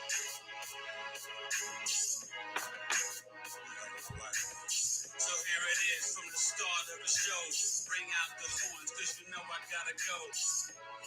So here it is from the start of the show. Bring out the horns, cause you know I gotta go.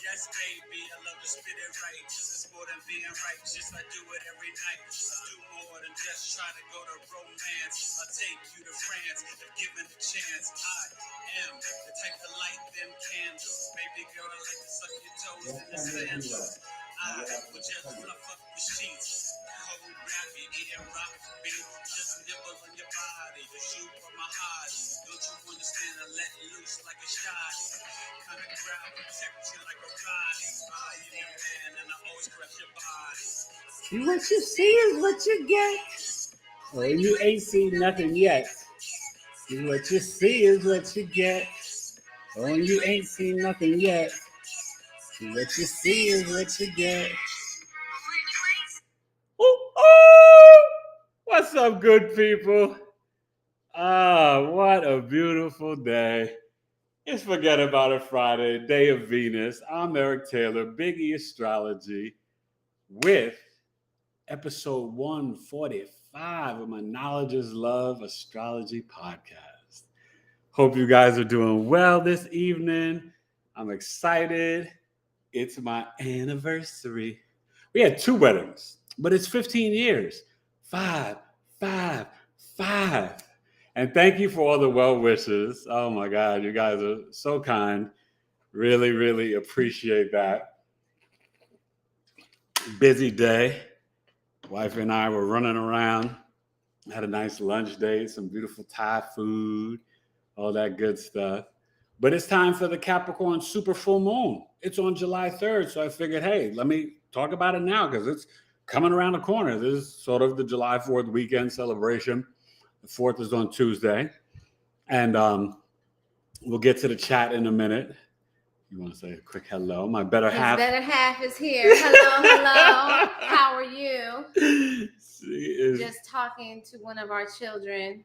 Yes, baby, I love to spit it right. Cause it's more than being righteous. I do it every night. I do more than just try to go to romance. I'll take you to France if given a chance. I am the type to light them candles. Baby girl, I like to suck your toes in the sandals. I would just fluff up the sheets. Hold, grab you, eating rock beat. Just nibble on your body. The shoe for my hottie. Don't you understand? I let loose like a shotty. Kind of grab, protect you like a body. I am your man, and I always caress your body. What you see is what you get. Well, you ain't seen nothing yet. What you see is what you get. Oh, you ain't seen nothing yet. What you see is what you get. Ooh. What's up, good people? What a beautiful day. It's Forget About It Friday, Day of Venus. I'm Eric Taylor, Biggie Astrology, with episode 145 of my Knowledge is Love Astrology podcast. Hope you guys are doing well this evening. I'm excited. It's my anniversary. We had 2 weddings, but it's 15 years. 5. And thank you for all the well wishes. Oh my God, you guys are so kind. Really, really appreciate that. Busy day. Wife and I were running around. Had a nice lunch date, some beautiful Thai food, all that good stuff. But it's time for the Capricorn Super Full Moon. It's on July 3rd, so I figured, hey, let me talk about it now because it's coming around the corner. This is sort of the July 4th weekend celebration. The 4th is on Tuesday. And we'll get to the chat in a minute. You want to say a quick hello? My better half. His better half is here. Hello. How are you? Just talking to one of our children,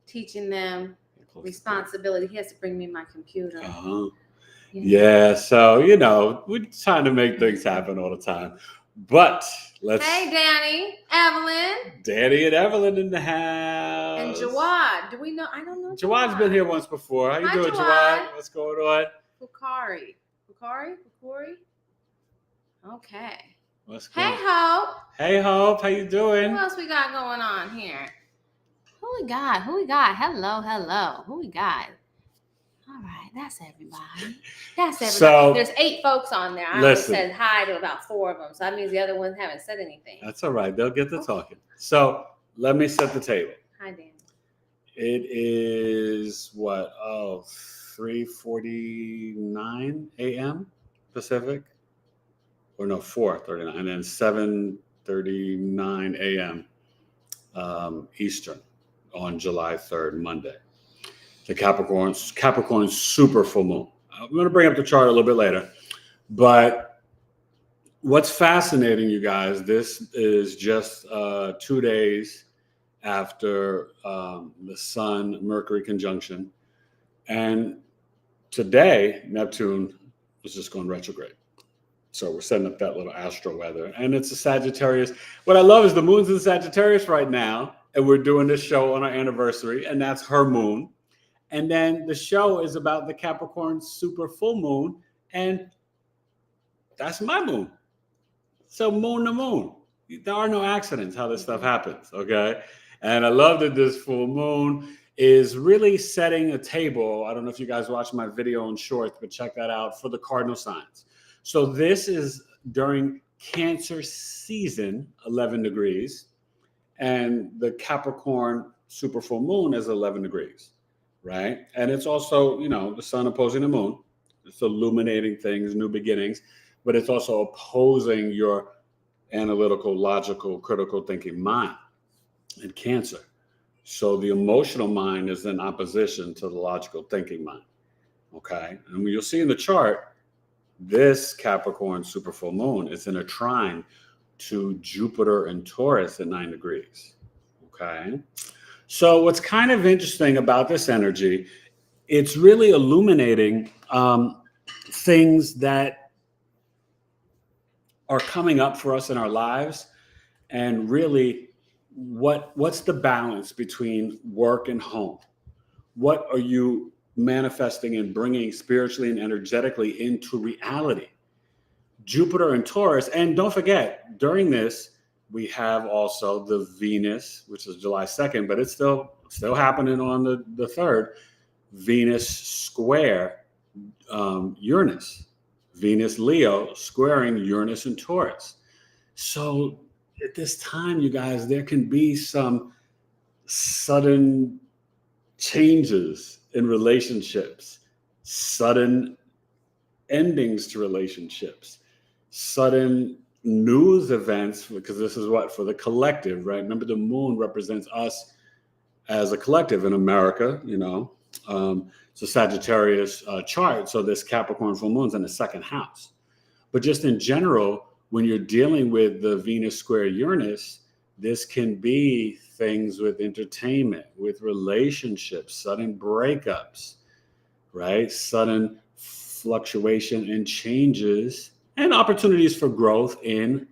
teaching them responsibility. He has to bring me my computer. Uh-huh. Yeah, so, we're trying to make things happen all the time. But let's... Hey, Danny, Evelyn. Danny and Evelyn in the house. And Jawad. Do we know? I don't know. Jawad's been here once before. How you doing, Jawad? What's going on? Fukari. Okay. What's going on? Hey, Hope. Hey, Hope. How you doing? What else we got going on here? Who we got? Hello. Who we got? All right, that's everybody. So, there's 8 folks on there. I only said hi to about 4 of them, so that means the other ones haven't said anything. That's all right. They'll get to talking. So let me set the table. Hi, Dan. It is 3:49 a.m. Pacific, or no, 4:39, and then 7:39 a.m. Eastern on July 3rd, Monday. The Capricorn Super Full Moon. I'm going to bring up the chart a little bit later. But what's fascinating, you guys, this is just 2 days after the Sun Mercury conjunction. And today, Neptune was just going retrograde. So we're setting up that little astro weather. And it's a Sagittarius. What I love is the moon's in Sagittarius right now. And we're doing this show on our anniversary. And that's her moon. And then the show is about the Capricorn Super Full Moon, and that's my moon. So moon to moon. There are no accidents how this stuff happens, okay? And I love that this full moon is really setting a table. I don't know if you guys watched my video on Shorts, but check that out, for the Cardinal Signs. So this is during Cancer season, 11 degrees, and the Capricorn Super Full Moon is 11 degrees. Right. And it's also, the sun opposing the moon. It's illuminating things, new beginnings, but it's also opposing your analytical, logical, critical thinking mind in Cancer. So the emotional mind is in opposition to the logical thinking mind. Okay. And you'll see in the chart, this Capricorn Super Full Moon is in a trine to Jupiter and Taurus at 9 degrees. Okay. So what's kind of interesting about this energy, it's really illuminating things that are coming up for us in our lives And really, what's the balance between work and home? What are you manifesting and bringing spiritually and energetically into reality? Jupiter and Taurus. And don't forget, during this, we have also the Venus, which is July 2nd, but it's still happening on the 3rd, Venus square Uranus. Venus Leo squaring Uranus and Taurus. So at this time, you guys, there can be some sudden changes in relationships, sudden endings to relationships, sudden news events, because this is what, for the collective, right? Remember, the moon represents us as a collective in America, it's a Sagittarius chart. So this Capricorn full moon's in the 2nd house. But just in general, when you're dealing with the Venus square Uranus, this can be things with entertainment, with relationships, sudden breakups, right? Sudden fluctuation and changes and opportunities for growth in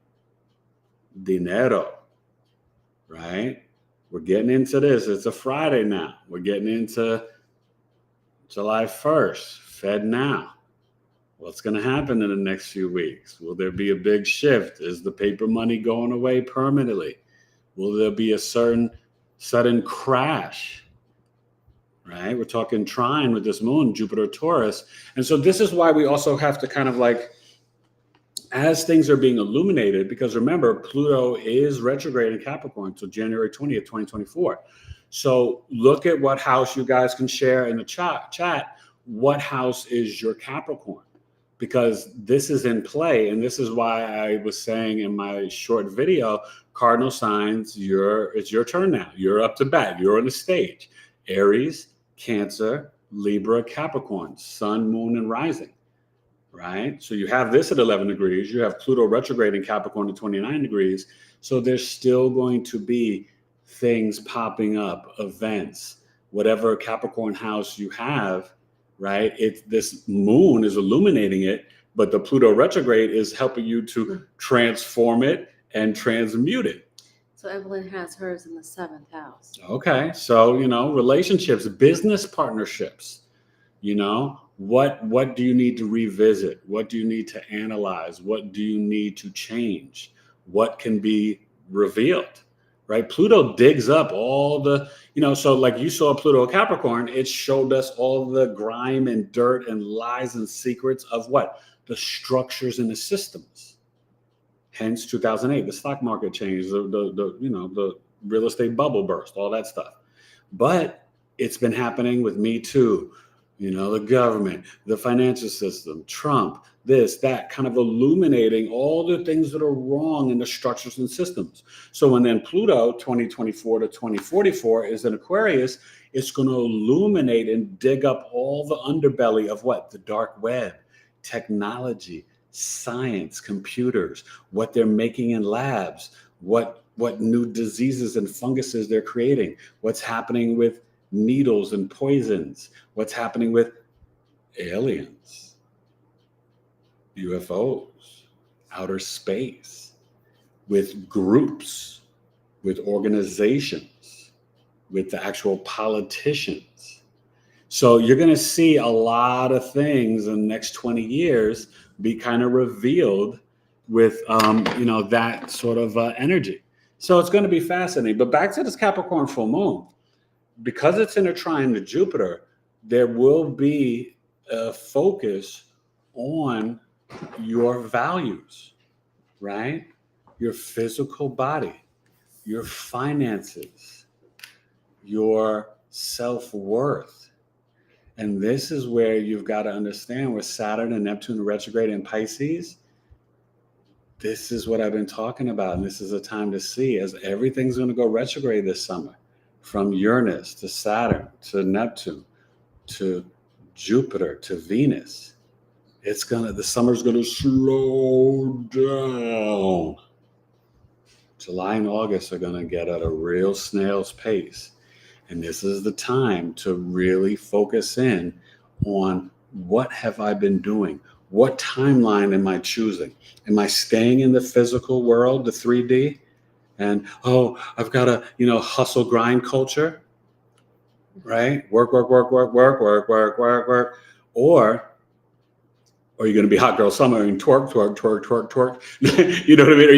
dinero, right? We're getting into this. It's a Friday now. We're getting into July 1st, Fed now. What's going to happen in the next few weeks? Will there be a big shift? Is the paper money going away permanently? Will there be a certain sudden crash? Right? We're talking trine with this moon, Jupiter, Taurus. And so this is why we also have to kind of like, as things are being illuminated, because remember, Pluto is retrograde in Capricorn until January 20th, 2024. So look at what house you guys can share in the chat. What house is your Capricorn? Because this is in play. And this is why I was saying in my short video, cardinal signs, it's your turn now. You're up to bat. You're on the stage. Aries, Cancer, Libra, Capricorn, Sun, Moon, and Rising. Right? So you have this at 11 degrees. You have Pluto retrograde in Capricorn at 29 degrees. So there's still going to be things popping up, events, whatever Capricorn house you have, right? This moon is illuminating it, but the Pluto retrograde is helping you to transform it and transmute it. So Evelyn has hers in the 7th house. Okay. So, relationships, business partnerships, what do you need to revisit? What do you need to analyze? What do you need to change? What can be revealed? Right? Pluto digs up all the, so like you saw Pluto Capricorn, it showed us all the grime and dirt and lies and secrets of what? The structures and the systems. Hence 2008, the stock market changed, the real estate bubble burst, all that stuff. But it's been happening with Me Too, the government, the financial system, Trump, this, that, kind of illuminating all the things that are wrong in the structures and systems. So when then Pluto 2024 to 2044 is in Aquarius, it's going to illuminate and dig up all the underbelly of what? The dark web, technology, science, computers, what they're making in labs, what new diseases and funguses they're creating, what's happening with needles and poisons, what's happening with aliens, UFOs, outer space, with groups, with organizations, with the actual politicians. So you're going to see a lot of things in the next 20 years be kind of revealed with, that sort of energy. So it's going to be fascinating. But back to this Capricorn full moon, because it's in a trine to Jupiter, there will be a focus on your values, right? Your physical body, your finances, your self-worth. And this is where you've got to understand with Saturn and Neptune retrograde in Pisces, this is what I've been talking about. And this is a time to see as everything's going to go retrograde this summer, from Uranus to Saturn to Neptune to Jupiter to Venus. The summer's gonna slow down. July and August are gonna get at a real snail's pace. And this is the time to really focus in on what have I been doing? What timeline am I choosing? Am I staying in the physical world, the 3D, and I've got a hustle grind culture, right? Work, or are you going to be hot girl summer and twerk? You know what I mean?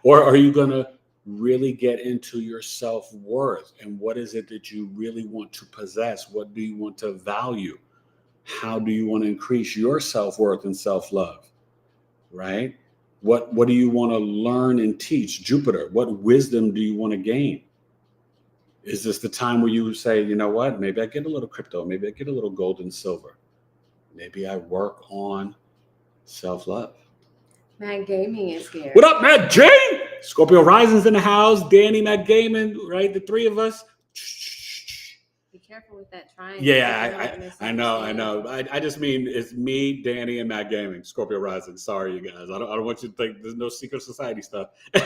Are you gonna really get into your self-worth and what is it that you really want to possess? What do you want to value? How do you want to increase your self-worth and self-love? Right? What do you want to learn and teach? Jupiter, what wisdom do you want to gain? Is this the time where you say, you know what? Maybe I get a little crypto. Maybe I get a little gold and silver. Maybe I work on self-love. Matt Gaming is here. What up, Matt J? Scorpio Rising's in the house. Danny, Matt Gaming, right? The three of us. Be careful with that trine. Yeah, I know. I just mean it's me, Danny, and Matt Gaming. Scorpio Rising. Sorry, you guys. I don't want you to think there's no secret society stuff. We're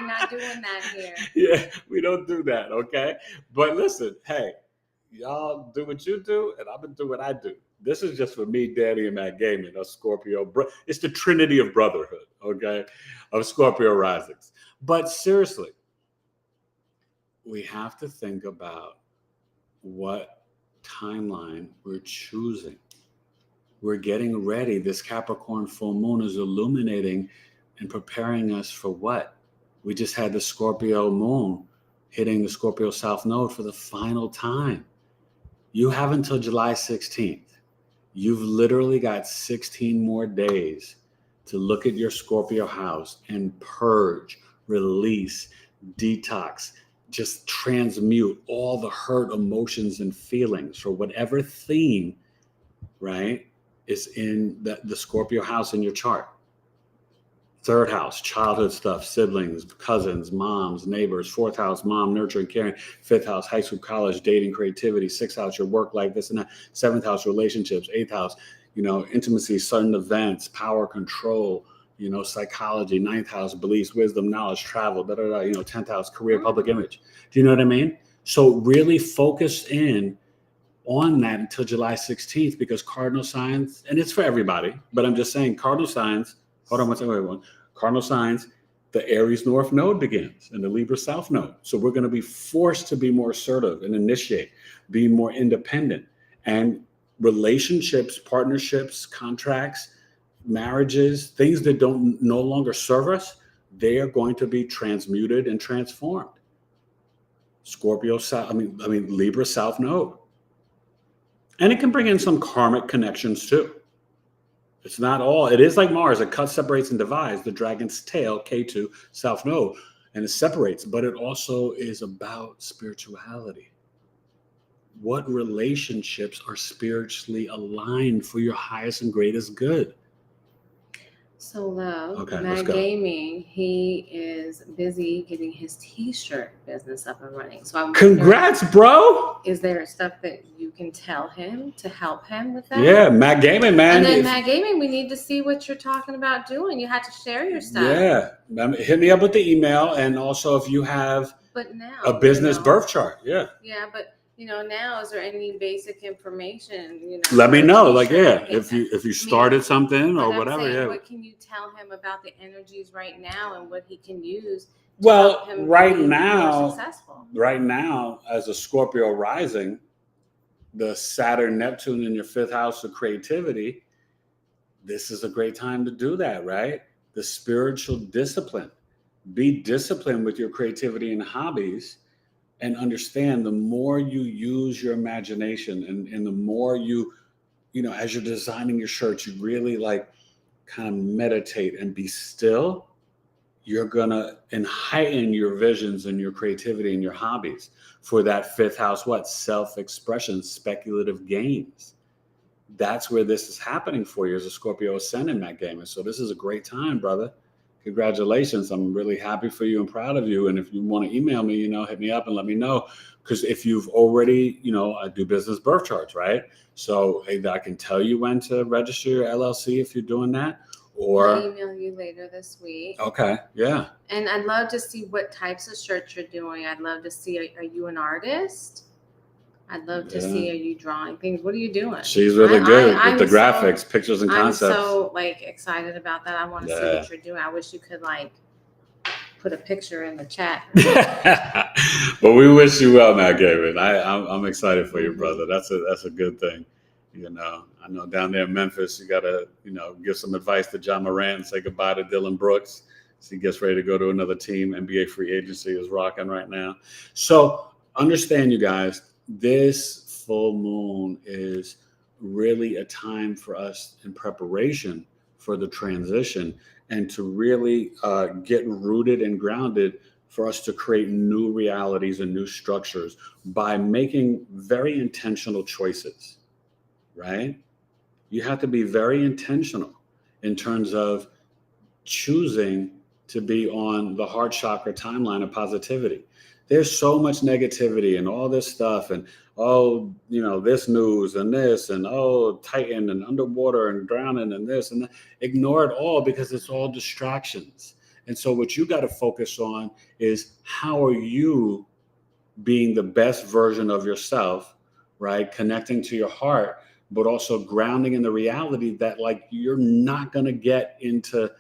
not doing that here. Yeah, we don't do that, okay? But listen, hey, y'all do what you do, and I'm going to do what I do. This is just for me, Danny, and Matt Gaming, a Scorpio. It's the trinity of brotherhood, okay, of Scorpio risings. But seriously, we have to think about what timeline we're choosing. We're getting ready. This Capricorn full moon is illuminating and preparing us for what? We just had the Scorpio moon hitting the Scorpio South Node for the final time. You have until July 16th. You've literally got 16 more days to look at your Scorpio house and purge, release, detox, just transmute all the hurt emotions and feelings for whatever theme, right, is in the Scorpio house in your chart. Third house, childhood stuff, siblings, cousins, moms, neighbors. Fourth house, mom, nurturing, caring. Fifth house, high school, college, dating, creativity. Sixth house, your work life, this and that. Seventh house, relationships. Eighth house, intimacy, sudden events, power, control, psychology. Ninth house, beliefs, wisdom, knowledge, travel, 10th house, career, public image. Do you know what I mean? So really focus in on that until July 16th because cardinal signs, and it's for everybody, but I'm just saying cardinal signs. Hold on one second, everyone. Cardinal signs, the Aries North Node begins and the Libra South Node. So we're going to be forced to be more assertive and initiate, be more independent. And relationships, partnerships, contracts, marriages, things that don't no longer serve us, they are going to be transmuted and transformed. Scorpio South, Libra South Node. And it can bring in some karmic connections too. It's not all. It is like Mars. It cuts, separates, and divides. The dragon's tail, K2, South Node, and it separates. But it also is about spirituality. What relationships are spiritually aligned for your highest and greatest good? So, love, okay, Matt Gaming, he is busy getting his t-shirt business up and running. So, congrats, bro. Is there stuff that you can tell him to help him with that? Yeah, Matt Gaming, man. And then Matt Gaming, we need to see what you're talking about doing. You had to share your stuff. Yeah, hit me up with the email, and also if you have a business birth chart. Yeah. Yeah, but. Now is there any basic information? Let me know. If you started something or whatever. Yeah. What can you tell him about the energies right now and what he can use? Well, right now, as a Scorpio rising, the Saturn Neptune in your fifth house of creativity, this is a great time to do that, right? The spiritual discipline. Be disciplined with your creativity and hobbies. And understand the more you use your imagination and the more you as you're designing your shirts, you really kind of meditate and be still, you're going to heighten your visions and your creativity and your hobbies for that fifth house, self-expression, speculative gains. That's where this is happening for you as a Scorpio ascendant, Matt Gamer. So this is a great time, brother. Congratulations. I'm really happy for you and proud of you. And if you want to email me, hit me up and let me know. Because if you've already, I do business birth charts, right? So I can tell you when to register your LLC if you're doing that. Or I'll email you later this week. Okay, yeah. And I'd love to see what types of shirts you're doing. I'd love to see, are you an artist? I'd love to see, are you drawing things? What are you doing? She's really good with the graphics, pictures, and concepts. I'm so excited about that. I want to see what you're doing. I wish you could put a picture in the chat. But we wish you well, Matt Gavin. I'm excited for you, brother. That's a good thing. You know, I know down there in Memphis, you gotta, give some advice to John Morant and say goodbye to Dylan Brooks as he gets ready to go to another team. NBA free agency is rocking right now. So understand, you guys, this full moon is really a time for us in preparation for the transition and to really get rooted and grounded for us to create new realities and new structures by making very intentional choices, right? You have to be very intentional in terms of choosing to be on the heart chakra timeline of positivity. There's so much negativity and all this stuff and, this news and this and, Titan and underwater and drowning and this and that. Ignore it all because it's all distractions. And so what you got to focus on is how are you being the best version of yourself, right? Connecting to your heart, but also grounding in the reality that you're not going to get into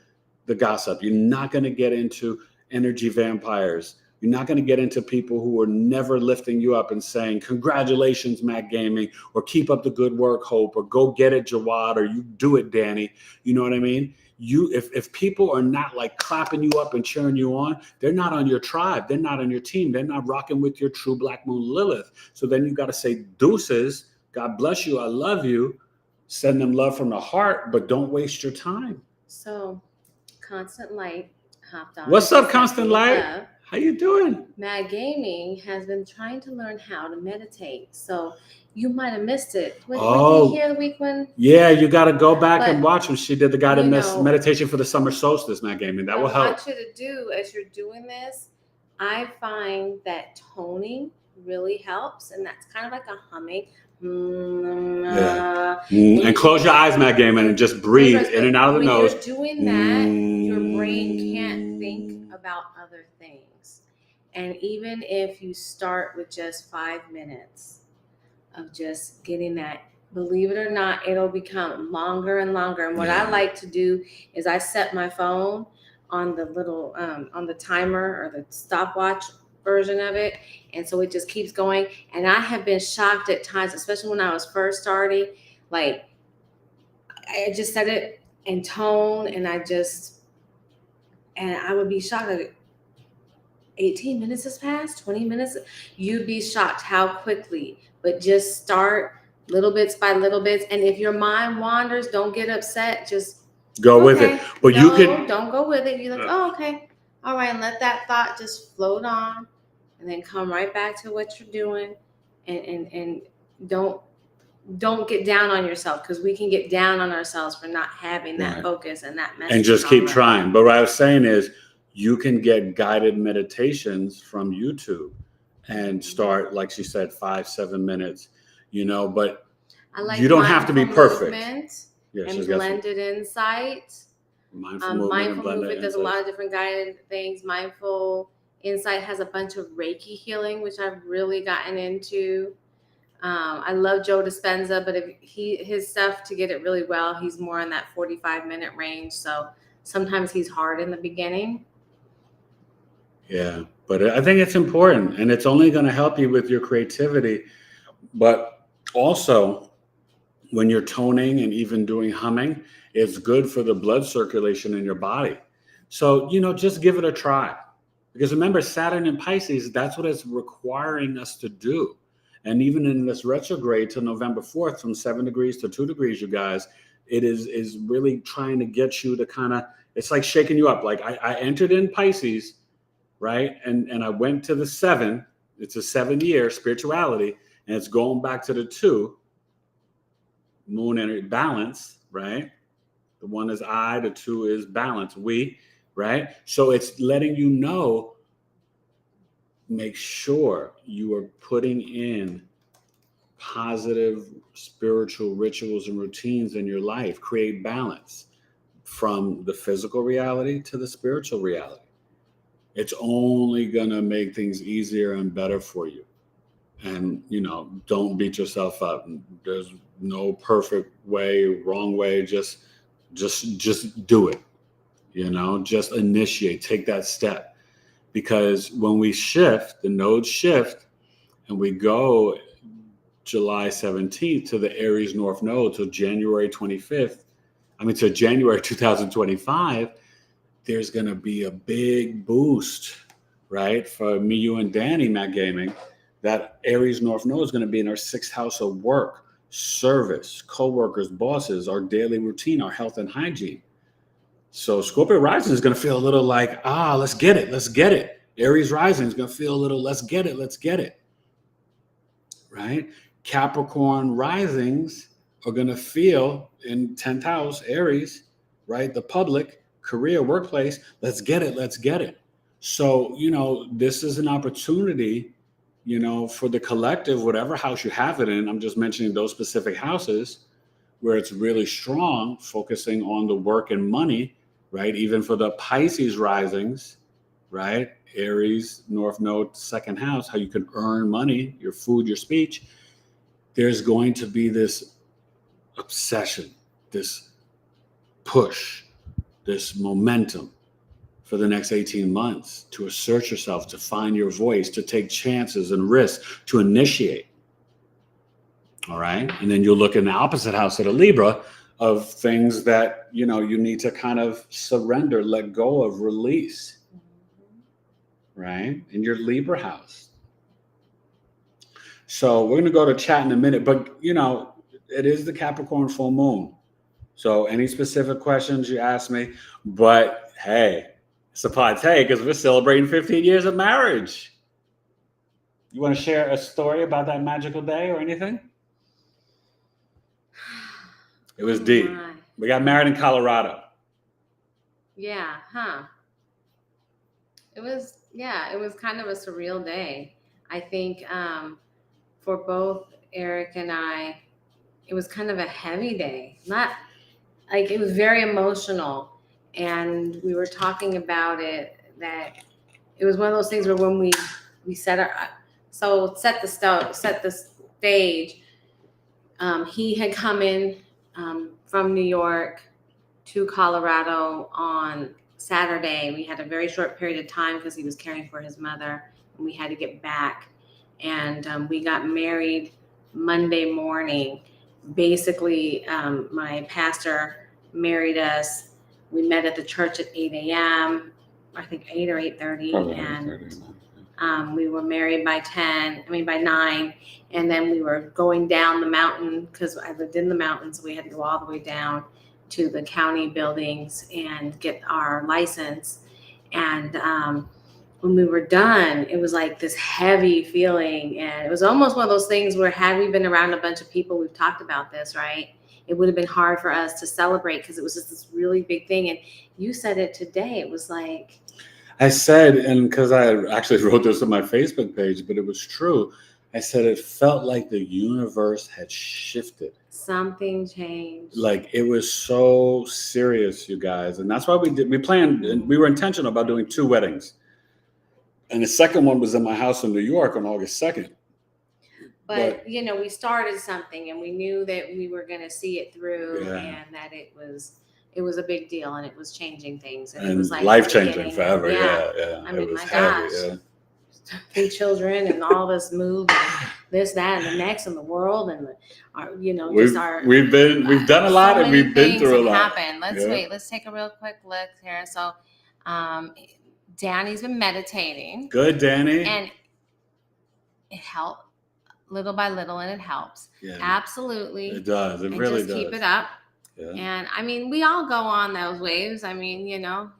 the gossip. You're not going to get into energy vampires. You're not going to get into people who are never lifting you up and saying, congratulations, Matt Gaming, or keep up the good work, Hope, or go get it, Jawad, or you do it, Danny. You know what I mean? If people are not clapping you up and cheering you on, they're not on your tribe. They're not on your team. They're not rocking with your true Black Moon Lilith. So then you got to say, deuces, God bless you, I love you. Send them love from the heart, but don't waste your time. So Constant Light hopped on. What's up, Constant Light? How you doing? Mad Gaming has been trying to learn how to meditate. So you might have missed it. Did you hear the week when? Yeah, you got to go back and watch when she did the guided meditation for the summer solstice, Mad Gaming. That will help. What I want you to do as you're doing this, I find that toning really helps. And that's kind of like a humming. And close your eyes, Matt Gaming, and just breathe in and out of the nose. When you're doing that, your brain can't think about other things. And even if you start with just 5 minutes of just getting that, believe it or not, it'll become longer and longer. And what I like to do is I set my phone on the little, on the timer or the stopwatch version of it. And so it just keeps going. And I have been shocked at times, especially when I was first starting, I just set it in tone and I would be shocked that 18 minutes has passed, 20 minutes. You'd be shocked how quickly, but just start little bits by little bits. And if your mind wanders, don't get upset. Just go with it. But don't go with it. You're okay. All right. And let that thought just float on and then come right back to what you're doing. And don't get down on yourself because we can get down on ourselves for not having that focus and that message. And just keep trying. But what I was saying is you can get guided meditations from YouTube and start, like she said, 5-7 minutes, but you don't have to be perfect. And blended insight. Mindful movement does a lot of different guided things. Mindful Insight has a bunch of Reiki healing, which I've really gotten into. I love Joe Dispenza, but his stuff to get it really well, he's more in that 45-minute range. So sometimes he's hard in the beginning. Yeah, but I think it's important, and it's only going to help you with your creativity. But also, when you're toning and even doing humming, it's good for the blood circulation in your body. So, just give it a try. Because remember, Saturn in Pisces, that's what it's requiring us to do. And even in this retrograde till November 4th, from 7 degrees to 2 degrees, you guys, it is really trying to get you to kind of, it's like shaking you up. I entered in Pisces, right? And I went to the 7. It's a 7-year spirituality, and it's going back to the 2. Moon energy balance, right? The 1 is I, the 2 is balance, we, right? So it's letting you know, make sure you are putting in positive spiritual rituals and routines in your life. Create balance from the physical reality to the spiritual reality. It's only going to make things easier and better for you. And, don't beat yourself up. There's no perfect way, wrong way. Just do it. Just initiate, take that step. because when we shift, the nodes shift, and we go July 17th to the Aries North Node till January 25th, to January 2025, there's going to be a big boost, right? For me, you, and Danny, Matt Gaming, that Aries North Node is going to be in our 6th house of work, service, co-workers, bosses, our daily routine, our health and hygiene. So Scorpio rising is going to feel a little like, let's get it. Aries rising is going to feel a little, let's get it. Right? Capricorn risings are going to feel in 10th house, Aries, right? The public, career, workplace, let's get it. So, this is an opportunity, for the collective, whatever house you have it in. I'm just mentioning those specific houses where it's really strong, focusing on the work and money, right? Even for the Pisces risings, right? Aries, North Node, 2nd house, how you can earn money, your food, your speech. There's going to be this obsession, this push, this momentum for the next 18 months to assert yourself, to find your voice, to take chances and risks, to initiate. All right. And then you'll look in the opposite house of the Libra of things that, you need to kind of surrender, let go of, release. Right. In your Libra house. So we're going to go to chat in a minute, but it is the Capricorn full moon. So any specific questions you ask me, but hey, it's a party because we're celebrating 15 years of marriage. You want to share a story about that magical day or anything? It was deep. We got married in Colorado. Yeah, It was kind of a surreal day. I think for both Eric and I, it was kind of a heavy day. It was very emotional. And we were talking about it, that it was one of those things where when we set the stage, he had come in from New York to Colorado on Saturday. We had a very short period of time because he was caring for his mother, and we had to get back. And we got married Monday morning. Basically, my pastor married us. We met at the church at 8 a.m., I think 8 or 8:30. And we were married by 9. And then we were going down the mountain because I lived in the mountains. So we had to go all the way down to the county buildings and get our license. And when we were done, it was like this heavy feeling. And it was almost one of those things where had we been around a bunch of people, we've talked about this, right? It would have been hard for us to celebrate because it was just this really big thing. And you said it today. It was like... I said, and because I actually wrote this on my Facebook page, but it was true. I said it felt like the universe had shifted. Something changed. Like it was so serious, you guys. And that's why we planned, and we were intentional about doing 2 weddings. And the second one was in my house in New York on August 2nd. But we started something and we knew that we were going to see it through and that it was a big deal and it was changing things. And it was like life-changing forever. Yeah. I mean, my gosh. Yeah. 3 children and all this move and this, that, and the next in the world. And, we've done a lot and we've been through a lot. Wait. Let's take a real quick look here. So Danny's been meditating. Good, Danny. And it helped. Little by little, and it helps. Yeah, absolutely. It does. It really does. Keep it up. Yeah. And I mean, we all go on those waves. I mean,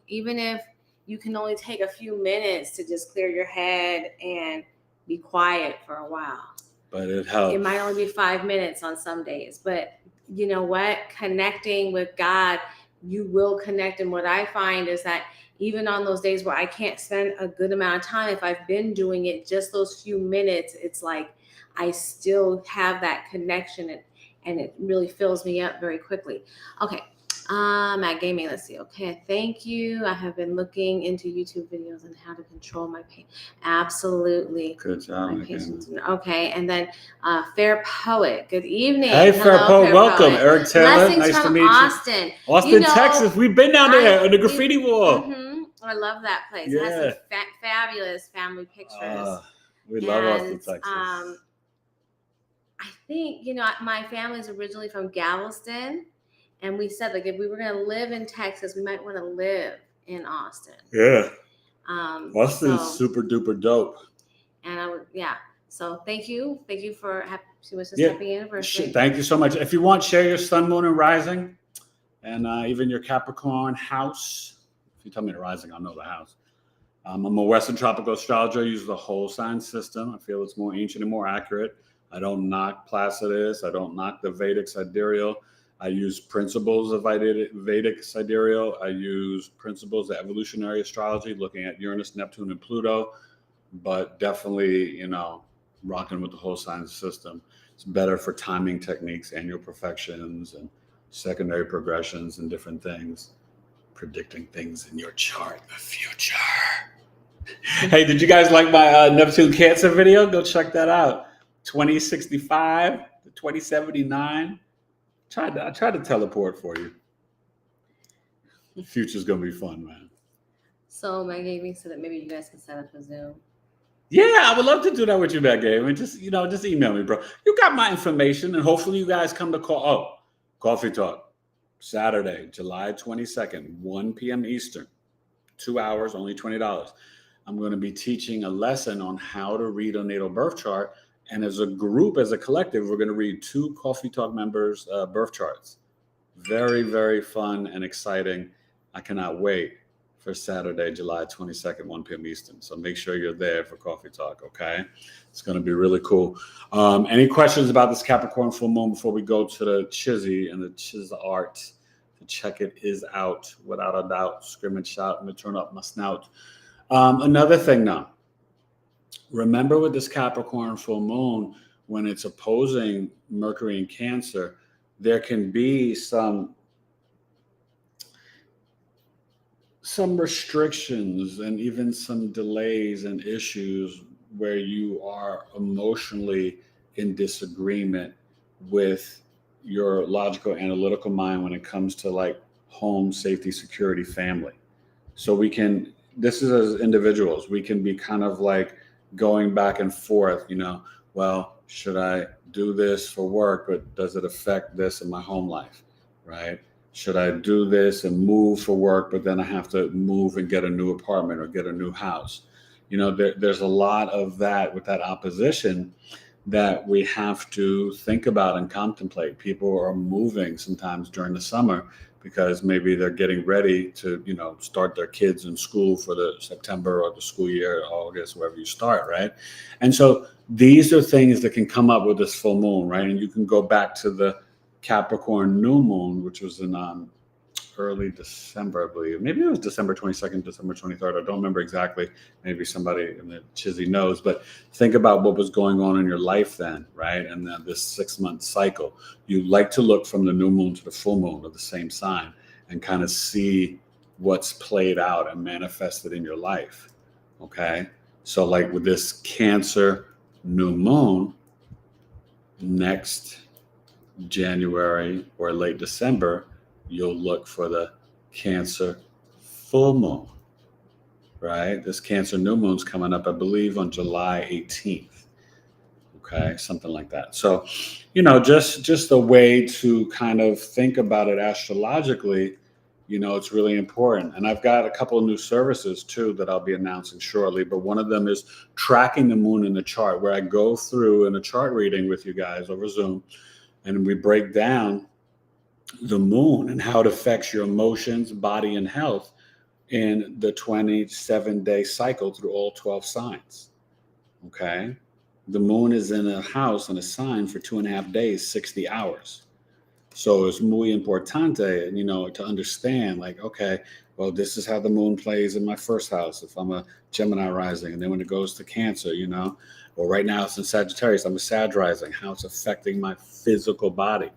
even if you can only take a few minutes to just clear your head and be quiet for a while. But it helps. It might only be 5 minutes on some days, but you know what? Connecting with God, you will connect. And what I find is that even on those days where I can't spend a good amount of time, if I've been doing it just those few minutes, it's like I still have that connection and it really fills me up very quickly. Okay. Matt Gaming, let's see. Okay. Thank you. I have been looking into YouTube videos on how to control my pain. Absolutely. Good job. Okay. And then Fair Poet. Good evening. Hey, Fair Poet. Welcome. Eric Taylor. Blessings nice from to meet Austin. you. Austin, Texas. We've been down there on the graffiti wall. Mm-hmm. I love that place. Yeah. It has some fabulous family pictures. We love Austin, Texas. I think, my family's originally from Galveston, and we said, like, if we were going to live in Texas, we might want to live in Austin. Yeah. Austin is super duper dope. And so thank you for happy anniversary. Thank you so much. If you want, share your sun, moon, and rising, and even your Capricorn house. If you tell me the rising, I'll know the house. I'm a Western tropical astrologer. I use the whole sign system. I feel it's more ancient and more accurate. I don't knock Placidus. I don't knock the Vedic sidereal. I use principles of Vedic sidereal. I use principles of evolutionary astrology, looking at Uranus, Neptune, and Pluto, but definitely, rocking with the whole sign system. It's better for timing techniques, annual perfections, and secondary progressions and different things. Predicting things in your chart, the future. Hey, did you guys like my Neptune Cancer video? Go check that out. 2065 to 2079. I tried to teleport for you. The future's gonna be fun, man. So Meg gave me so that maybe you guys can set up a Zoom. Yeah, I would love to do that with you, Meg. And just email me, bro. You got my information, and hopefully you guys come to Coffee Talk. Saturday, July 22nd, 1 p.m. Eastern, 2 hours, only $20. I'm going to be teaching a lesson on how to read a natal birth chart. And as a group, as a collective, we're going to read 2 Coffee Talk members' birth charts. Very, very fun and exciting. I cannot wait for Saturday, July 22nd, 1 p.m. Eastern. So make sure you're there for Coffee Talk, okay? It's going to be really cool. Any questions about this Capricorn full moon before we go to the Chizzy and the Chiz art? To check it is out, without a doubt. Scream and shout, I'm going to turn up my snout. Another thing now. Remember with this Capricorn full moon, when it's opposing Mercury in Cancer, there can be some restrictions and even some delays and issues where you are emotionally in disagreement with your logical analytical mind when it comes to like home, safety, security, family. So this is as individuals, we can be kind of like going back and forth, well, should I do this for work, but does it affect this in my home life, right? Should I do this and move for work, but then I have to move and get a new apartment or get a new house? There's a lot of that with that opposition that we have to think about and contemplate. People are moving sometimes during the summer because maybe they're getting ready to, start their kids in school for the September or the school year, August, wherever you start, right? And so these are things that can come up with this full moon, right? And you can go back to the Capricorn new moon, which was in early December, I believe. Maybe it was December 22nd, December 23rd. I don't remember exactly. Maybe somebody in the Chizzy knows. But think about what was going on in your life then, right? And then this 6-month cycle. You like to look from the new moon to the full moon of the same sign and kind of see what's played out and manifested in your life, okay? So like with this Cancer new moon, next January or late December, you'll look for the Cancer full moon, right? This Cancer new moon's coming up, I believe, on July 18th. Okay, something like that. So, just a way to kind of think about it astrologically, it's really important. And I've got a couple of new services too that I'll be announcing shortly. But one of them is tracking the moon in the chart, where I go through in a chart reading with you guys over Zoom, and we break down the moon and how it affects your emotions, body, and health in the 27-day cycle through all 12 signs. Okay? The moon is in a house and a sign for 2.5 days, 60 hours. So it's muy importante, to understand, like, okay, well, this is how the moon plays in my first house if I'm a Gemini rising. And then when it goes to Cancer, or right now it's in Sagittarius, I'm a Sag rising, how it's affecting my physical body.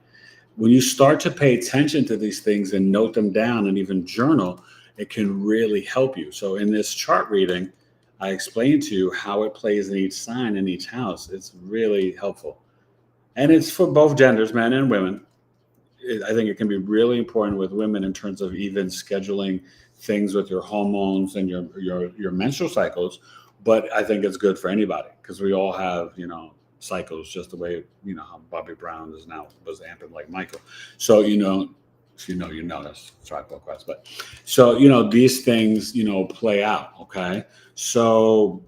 When you start to pay attention to these things and note them down and even journal, it can really help you. So in this chart reading, I explain to you how it plays in each sign in each house. It's really helpful. And it's for both genders, men and women. I think it can be really important with women in terms of even scheduling things with your hormones and your menstrual cycles. But I think it's good for anybody because we all have, cycles, just the way, how Bobby Brown was amping like Michael. So, if that's Tribe Quest. But so, these things, play out. Okay. So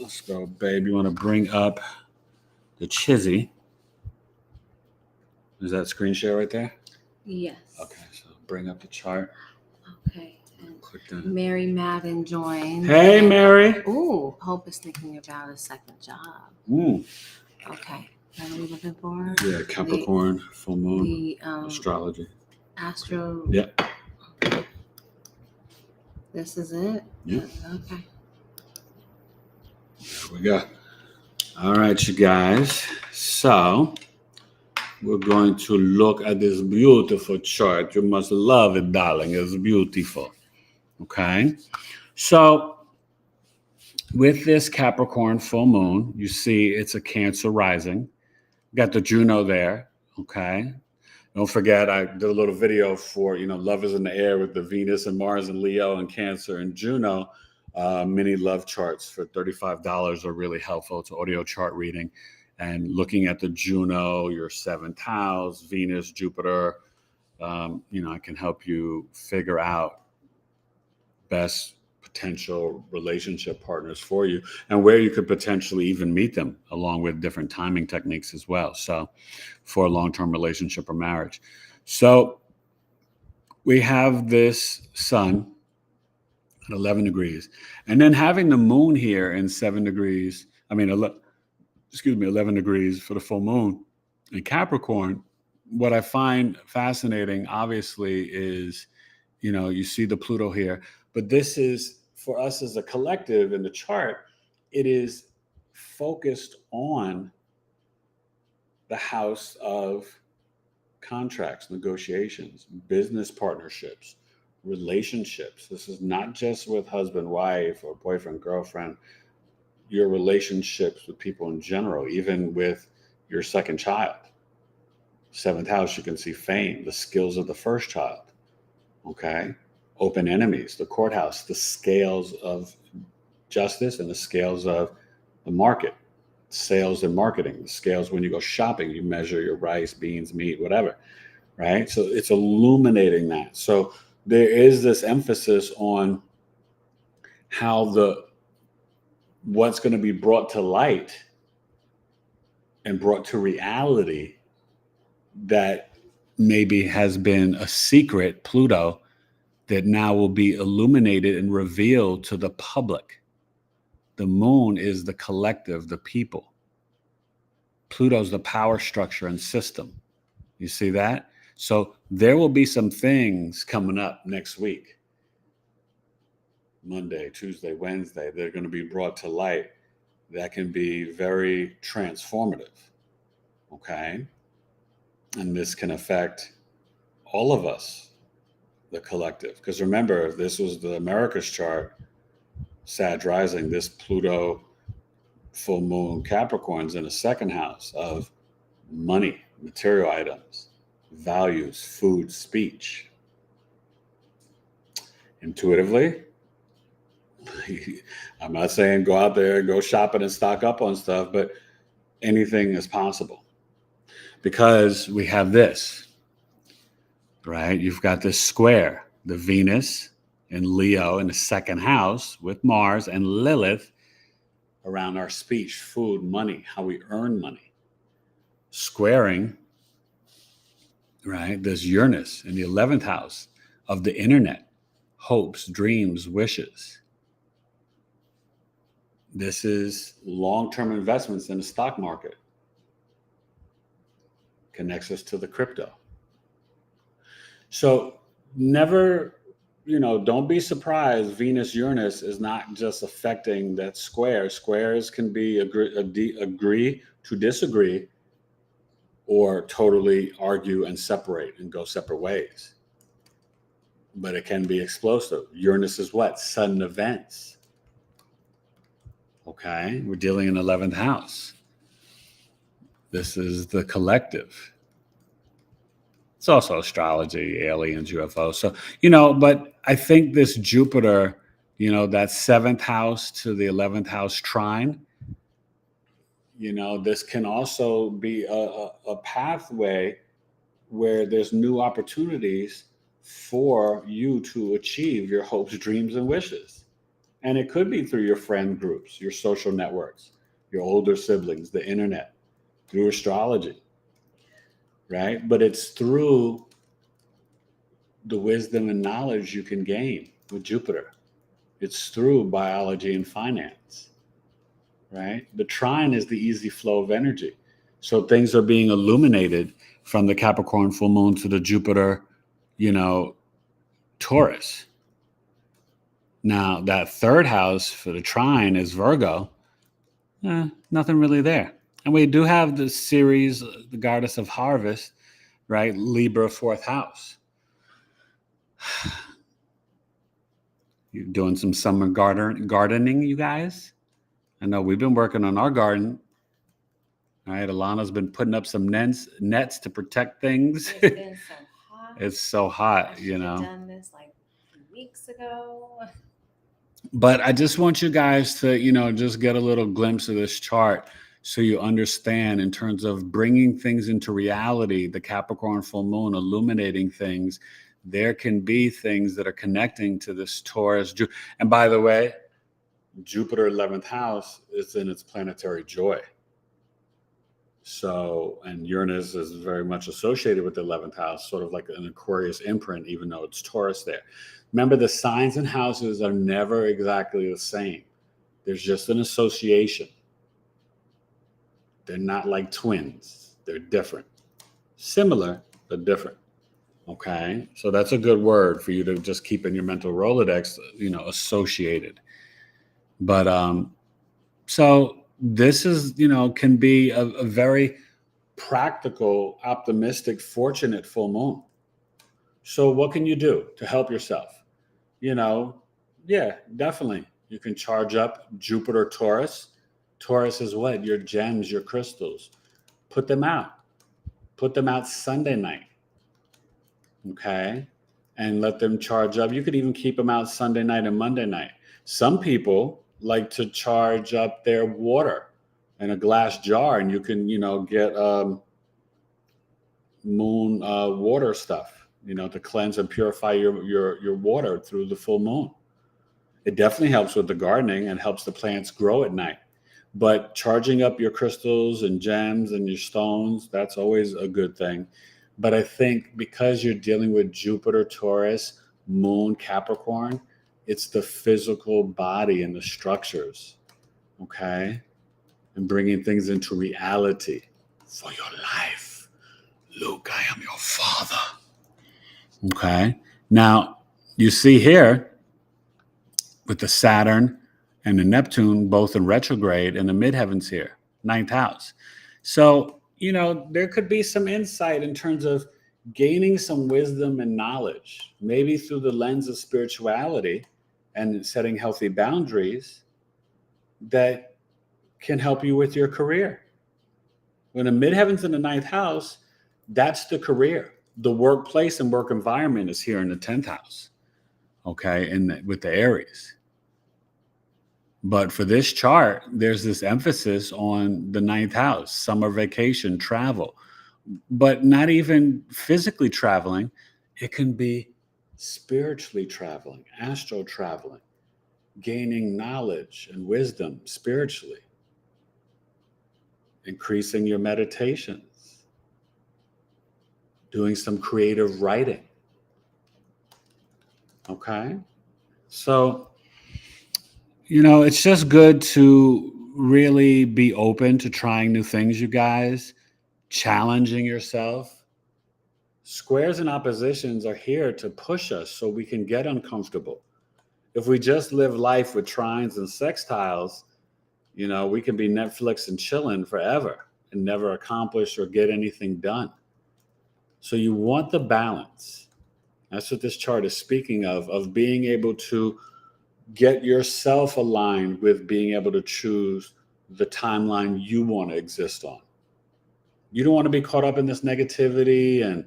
let's go, babe. You want to bring up the Chizzy? Is that screen share right there? Yes. Okay. So bring up the chart. Okay. Mary Madden joined. Hey, Mary. Ooh, Hope is thinking about a second job. Okay. What are we looking for? Yeah, Capricorn, full moon, the astrology. Yeah. Okay. This is it? Yeah. Okay. There we go. All right, you guys. So we're going to look at this beautiful chart. You must love it, darling. It's beautiful. Okay. So with this Capricorn full moon, you see it's a Cancer rising. Got the Juno there. Okay. Don't forget, I did a little video for, Love is in the Air with the Venus and Mars and Leo and Cancer and Juno. Mini love charts for $35 are really helpful to audio chart reading. And looking at the Juno, your seventh house, Venus, Jupiter, I can help you figure out best potential relationship partners for you and where you could potentially even meet them, along with different timing techniques as well. So for a long-term relationship or marriage. So we have this sun at 11 degrees, and then having the moon here in 11 degrees for the full moon in Capricorn. What I find fascinating, obviously, is, you see the Pluto here, but this is, for us as a collective in the chart, it is focused on the house of contracts, negotiations, business partnerships, relationships. This is not just with husband, wife, or boyfriend, girlfriend, your relationships with people in general, even with your second child. Seventh house, you can see fame, the skills of the first child. Okay. Open enemies, the courthouse, the scales of justice and the scales of the market, sales and marketing, the scales when you go shopping, you measure your rice, beans, meat, whatever, right? So it's illuminating that. So there is this emphasis on how what's going to be brought to light and brought to reality that maybe has been a secret, Pluto, that now will be illuminated and revealed to the public. The moon is the collective, the people. Pluto's the power structure and system. You see that? So there will be some things coming up next week. Monday, Tuesday, Wednesday, they're going to be brought to light that can be very transformative. Okay? And this can affect all of us, the collective. Because remember, if this was the America's chart, Sag rising, this Pluto full moon Capricorn's in the second house of money, material items, values, food, speech. Intuitively, I'm not saying go out there and go shopping and stock up on stuff, but anything is possible because we have this, right? You've got this square, the Venus and Leo in the second house with Mars and Lilith around our speech, food, money, how we earn money. Squaring, right? There's Uranus in the 11th house of the internet, hopes, dreams, wishes. This is long-term investments in the stock market. Connects us to the crypto. So never, don't be surprised. Venus, Uranus is not just affecting that square. Squares can be agree to disagree or totally argue and separate and go separate ways. But it can be explosive. Uranus is what? Sudden events. Okay, we're dealing in 11th house. This is the collective. It's also astrology, aliens, UFOs. So, but I think this Jupiter, that 7th house to the 11th house trine, this can also be a pathway where there's new opportunities for you to achieve your hopes, dreams, and wishes. And it could be through your friend groups, your social networks, your older siblings, the internet, through astrology, right? But it's through the wisdom and knowledge you can gain with Jupiter. It's through biology and finance, right? The trine is the easy flow of energy. So things are being illuminated from the Capricorn full moon to the Jupiter, Taurus. Now, that 3rd house for the trine is Virgo. Nothing really there. And we do have the series, the goddess of harvest, right? Libra, 4th house. You doing some summer gardening, you guys? I know we've been working on our garden. All right, Alana's been putting up some nets to protect things. It's been so hot. It's so hot, I should have done this like a few weeks ago. But I just want you guys to, just get a little glimpse of this chart so you understand in terms of bringing things into reality, the Capricorn full moon illuminating things. There can be things that are connecting to this Taurus. And by the way, Jupiter 11th house is in its planetary joy. So, and Uranus is very much associated with the 11th house, sort of like an Aquarius imprint, even though it's Taurus there. Remember, the signs and houses are never exactly the same. There's just an association. They're not like twins. They're different. Similar, but different. Okay? So that's a good word for you to just keep in your mental Rolodex, associated. But, so this is, can be a very practical, optimistic, fortunate full moon. So what can you do to help yourself? Yeah, definitely. You can charge up Jupiter Taurus. Taurus is what? Your gems, your crystals. Put them out. Put them out Sunday night. Okay? And let them charge up. You could even keep them out Sunday night and Monday night. Some people like to charge up their water in a glass jar, and you can, get moon water stuff, to cleanse and purify your water through the full moon. It definitely helps with the gardening and helps the plants grow at night. But charging up your crystals and gems and your stones, that's always a good thing. But I think because you're dealing with Jupiter, Taurus, Moon, Capricorn, it's the physical body and the structures, okay? And bringing things into reality for your life. Luke, I am your father. Okay? Now, you see here, with the Saturn and the Neptune both in retrograde and the midheavens here, 9th house. So, there could be some insight in terms of gaining some wisdom and knowledge, maybe through the lens of spirituality and setting healthy boundaries that can help you with your career. When the midheavens in the 9th house, that's the career. The workplace and work environment is here in the 10th house, okay, and with the Aries. But for this chart, there's this emphasis on the 9th house, summer vacation, travel, but not even physically traveling. It can be spiritually traveling, astral traveling, gaining knowledge and wisdom spiritually, increasing your meditations, doing some creative writing. Okay? So, it's just good to really be open to trying new things, you guys, challenging yourself. Squares and oppositions are here to push us so we can get uncomfortable. If we just live life with trines and sextiles, we can be Netflix and chilling forever and never accomplish or get anything done. So you want the balance. That's what this chart is speaking of being able to get yourself aligned with being able to choose the timeline you want to exist on. You don't want to be caught up in this negativity and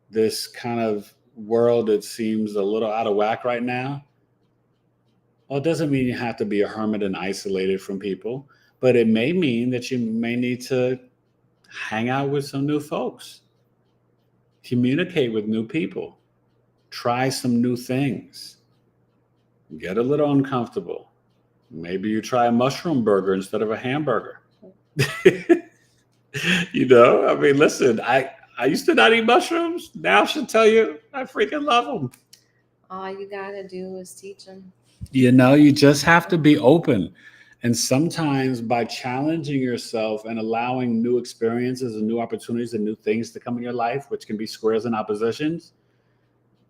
this kind of world that seems a little out of whack right now, well, it doesn't mean you have to be a hermit and isolated from people, but it may mean that you may need to hang out with some new folks, communicate with new people, try some new things, get a little uncomfortable. Maybe you try a mushroom burger instead of a hamburger. You know, I mean, listen, I used to not eat mushrooms. Now I should tell you, I freaking love them. All you got to do is teach them. You know, you just have to be open. And sometimes by challenging yourself and allowing new experiences and new opportunities and new things to come in your life, which can be squares and oppositions,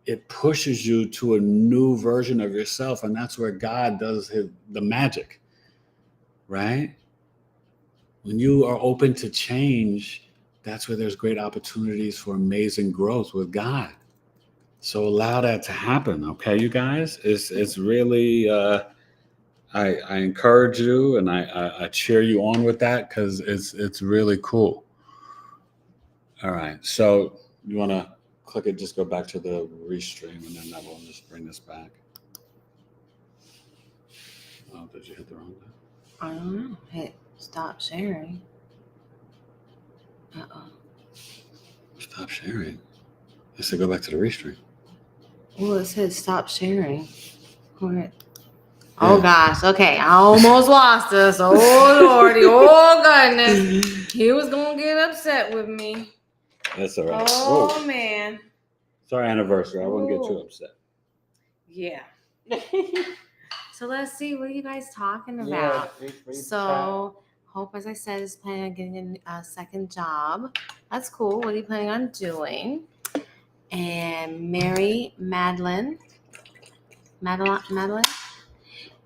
it pushes you to a new version of yourself. And that's where God does the magic, right? When you are open to change, that's where there's great opportunities for amazing growth with God. So allow that to happen, okay, you guys? It's really, I encourage you and I cheer you on with that because it's really cool. All right, so you want to click it, just go back to the restream, and then that will just bring this back. Oh, did you hit the wrong thing? I don't know. Hit stop sharing. Uh-oh. Stop sharing. I said go back to the restream. Well, it said stop sharing. What? Oh gosh, okay. I almost lost us. Oh Lordy, oh goodness. He was gonna get upset with me. That's all right. Oh Whoa. man. It's our anniversary. I wouldn't get too upset. Yeah. So let's see, what are you guys talking about? So Hope, as I said, is planning on getting a second job. That's cool. What are you planning on doing? And Mary Madeline.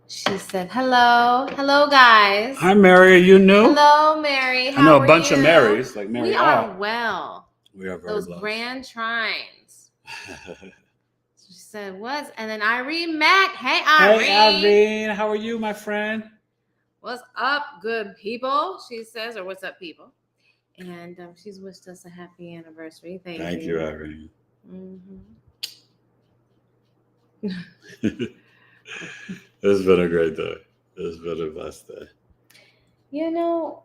She said, hello, guys. Hi, Mary. Are you new? Hello, Mary. I know a bunch of Marys, like Mary. We are well. We are very those blessed. grand trines. She said, what? And then Irene Mack. Hey, Irene. Hey, Irene. How are you, my friend? What's up, good people? She says, or what's up, people? And she's wished us a happy anniversary. Thank you, Irene. Mm-hmm. It's been a great day. It's been a blessed day. You know,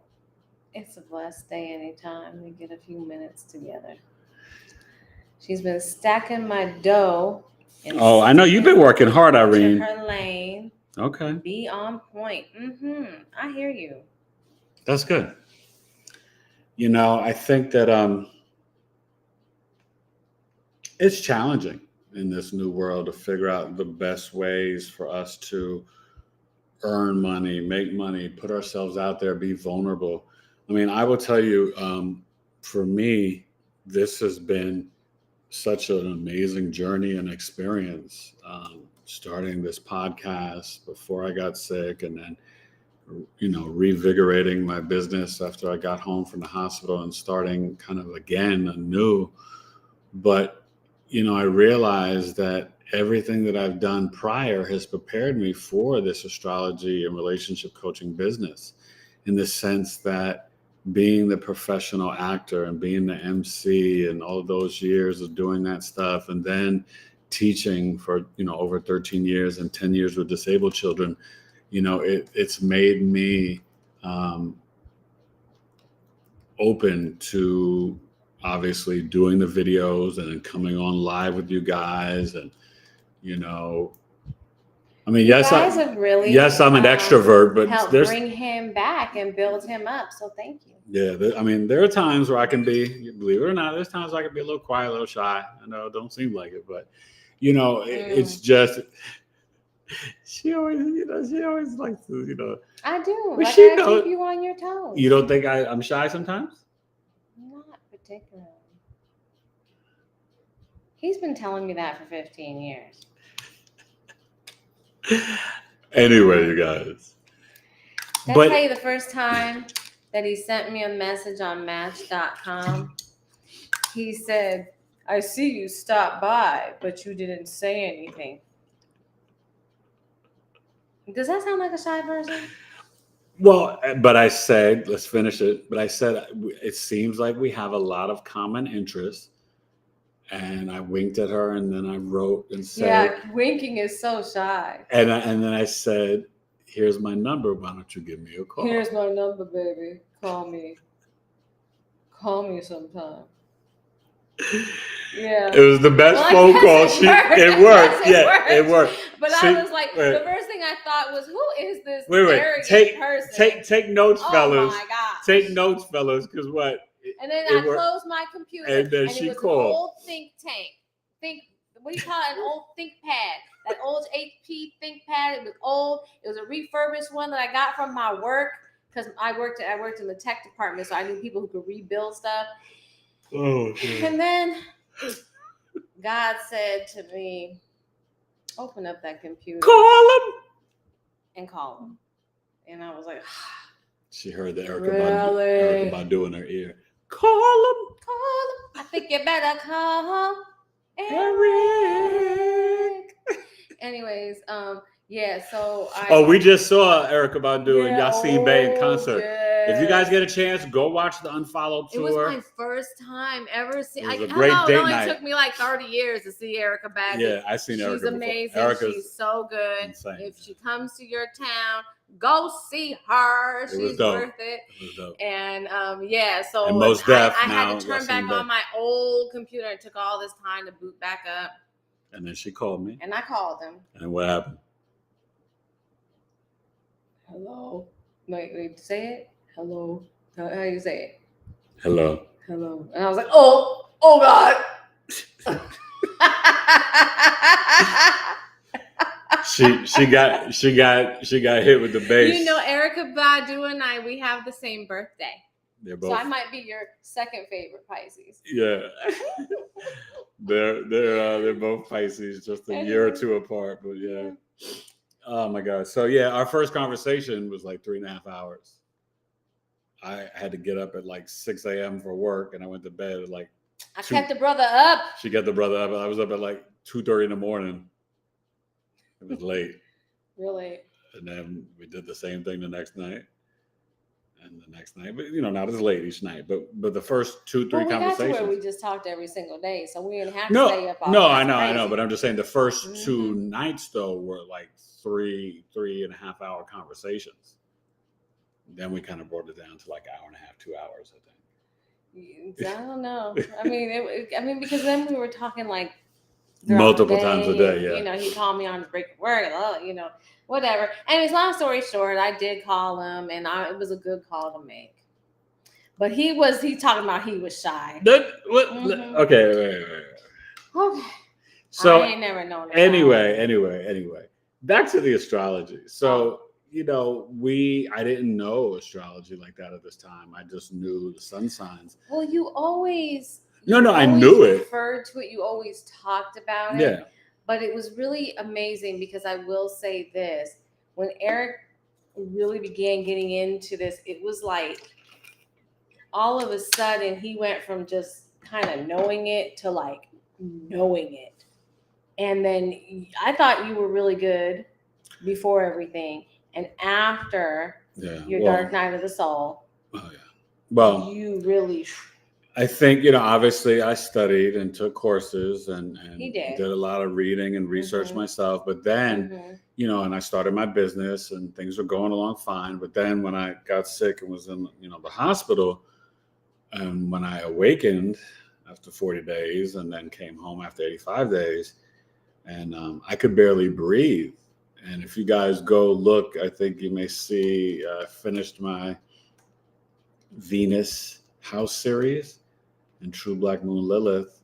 it's a blessed day anytime we get a few minutes together. She's been stacking my dough. Oh, I know you've been working hard, Irene. To her lane. Okay. Be on point. I hear you. That's good. You know, I think that it's challenging in this new world to figure out the best ways for us to earn money, make money, put ourselves out there, be vulnerable. I mean, I will tell you, for me, this has been such an amazing journey and experience. Starting this podcast before I got sick, and then, you know, revigorating my business after I got home from the hospital and starting kind of again anew. But, you know, I realized that everything that I've done prior has prepared me for this astrology and relationship coaching business, in the sense that being the professional actor and being the MC and all of those years of doing that stuff, and then teaching for, you know, over 13 years and 10 years with disabled children, you know, it's made me open to obviously doing the videos and then coming on live with you guys. And, you know, I mean, yes, I'm an extrovert, but bring him back and build him up. So thank you. Yeah. I mean, there are times where I can be, believe it or not, there's times I can be a little quiet, a little shy. I know it don't seem like it, but, you know, it's just, she always likes to, you know. I do. But I gotta keep you on your toes. You don't think I'm shy sometimes? Not particularly. He's been telling me that for 15 years. Anyway, you guys. Did I tell you the first time that he sent me a message on Match.com? He said, I see you stopped by, but you didn't say anything. Does that sound like a shy person? Well, but I said, let's finish it. But I said, it seems like we have a lot of common interests. And I winked at her, and then I wrote and said, "Yeah, winking is so shy." And then I said, "Here's my number. Why don't you give me a call?" Here's my number, baby. Call me. Call me sometime. Yeah, it was the best phone call. It worked. It worked. But I was like, the first thing I thought was, who is this arrogant person? Take notes, fellas. Oh my God! Take notes, fellas, because what? And then I closed my computer, and then it was called. an old think tank. What do you call it? An old think pad. That old HP think pad. It was old. It was a refurbished one that I got from my work because I worked in the tech department, so I knew people who could rebuild stuff. Oh. And then God said to me, "Open up that computer. Call him." And call him." And I was like, she heard the Erykah Badu in her ear. Call him. I think you better call Eric. Anyways, yeah, so we just saw Erykah Badu and Yasin Bey in concert. Yeah. If you guys get a chance, go watch the Unfollowed tour. It was my first time ever seeing. It was a great date night. It only took me like 30 years to see Erykah Badu. Yeah, I've seen Erykah. She's amazing. Erykah's She's so good. Insane. If she comes to your town, go see her. She's worth it. It was dope. And so and most I had to turn back on my old computer. It took all this time to boot back up. And then she called me. And I called him. And what happened? Hello. Wait, say it. Hello. How do you say it? Hello. Hello. And I was like, oh God. she got hit with the bass. You know, Erykah Badu and I, we have the same birthday. They're both. So I might be your second favorite Pisces. Yeah. they're both Pisces, just a year or two apart, but yeah. Oh my God. So yeah, our first conversation was like 3.5 hours. I had to get up at like 6 a.m. for work, and I went to bed at like. I kept the brother up. She got the brother up. I was up at like 2:30 in the morning. It was late. Really? And then we did the same thing the next night. And the next night, but not as late each night. But the first 2-3 conversations. Got to where we just talked every single day, so we didn't have to stay up all I know. But I'm just saying the first 2 nights though were like 3.5 hour conversations. Then we kind of brought it down to like 1.5 hours, 2 hours, I think. I don't know. I mean, because then we were talking like multiple times a day. Yeah. You know, he called me on his break of work. Whatever. Anyways, long story short, I did call him, and it was a good call to make. But he talking about he was shy. Okay, wait. Okay. So I ain't never known that. Anyway. Back to the astrology. So. I didn't know astrology like that at this time. I just knew the sun signs. Well, you always I knew it. Referred to it. You always talked about it. Yeah. But it was really amazing because I will say this: when Eric really began getting into this, it was like all of a sudden he went from just kind of knowing it to like knowing it. And then I thought you were really good before everything. And after your Dark Night of the Soul, you really. I think, obviously I studied and took courses and did a lot of reading and research myself. But then, and I started my business and things were going along fine. But then when I got sick and was in, the hospital, and when I awakened after 40 days and then came home after 85 days, and I could barely breathe. And if you guys go look, I think you may see I finished my Venus house series and True Black Moon Lilith,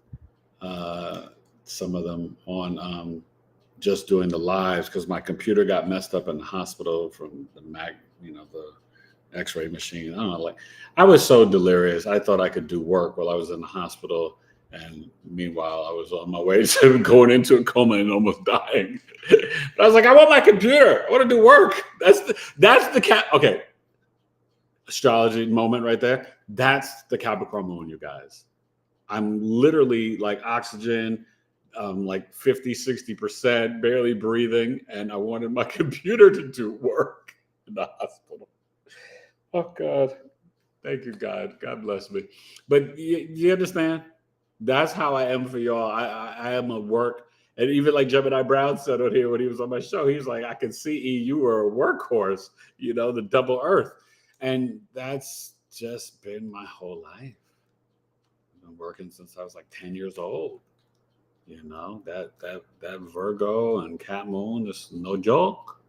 some of them on just doing the lives because my computer got messed up in the hospital from the the X-ray machine. I don't know, I was so delirious. I thought I could do work while I was in the hospital. And meanwhile, I was on my way to going into a coma and almost dying. But I was like, I want my computer. I want to do work. That's the okay. Astrology moment right there. That's the Capricorn moon, you guys. I'm literally like oxygen, like 50, 60%, barely breathing. And I wanted my computer to do work in the hospital. Oh, God. Thank you, God. God bless me. But you understand? That's how I am for y'all. I am a work, and even like Gemini Brown said on here when he was on my show, he was like, I can see you were a workhorse, the double earth. And that's just been my whole life. I've been working since I was like 10 years old. That Virgo and Cat Moon is no joke.